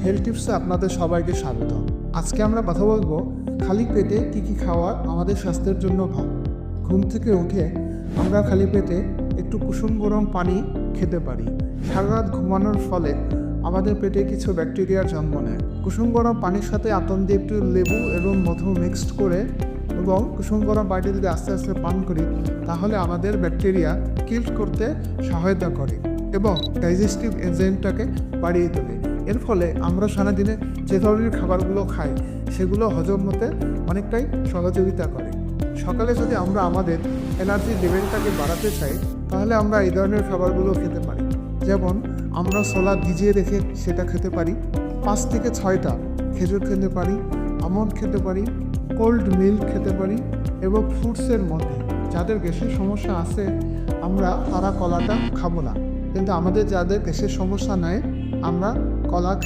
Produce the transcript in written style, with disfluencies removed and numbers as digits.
Health টিপসে আপনাদের সবাইকে স্বাগত। আজকে আমরা কথা বলবো খালি পেটে কী খাওয়া আমাদের স্বাস্থ্যের জন্য ভালো। ঘুম থেকে উঠে আমরা খালি পেটে একটু কুসুম গরম পানি খেতে পারি। সারা রাত ঘুমানোর ফলে আমাদের পেটে কিছু ব্যাকটেরিয়ার জন্ম নেয়। কুসুম গরম পানির সাথে আতন দিয়ে একটু লেবু এবং মধু মিক্সড করে এবং কুসুম গরম পানিটি যদি আস্তে আস্তে পান করি তাহলে আমাদের ব্যাকটেরিয়া কিল করতে সহায়তা করে এবং ডাইজেস্টিভ এনজাইমটাকে বাড়িয়ে তোলে। এর ফলে আমরা সারাদিনে যে ধরনের খাবারগুলো খাই সেগুলো হজম হতে অনেকটাই সহযোগিতা করে। সকালে যদি আমরা আমাদের এনার্জি লেভেলটাকে বাড়াতে চাই তাহলে আমরা এই ধরনের খাবারগুলো খেতে পারি। যেমন আমরা ছোলা ভিজিয়ে রেখে সেটা খেতে পারি, 5 থেকে 6টা খেজুর খেতে পারি, আমন্ড খেতে পারি, কোল্ড মিল্ক খেতে পারি এবং ফ্রুটসের মধ্যে যাদের গ্যাসের সমস্যা আছে তারা কলাটা খাবো না, কিন্তু আমাদের যাদের গ্যাসের সমস্যা নাই আমরা কলা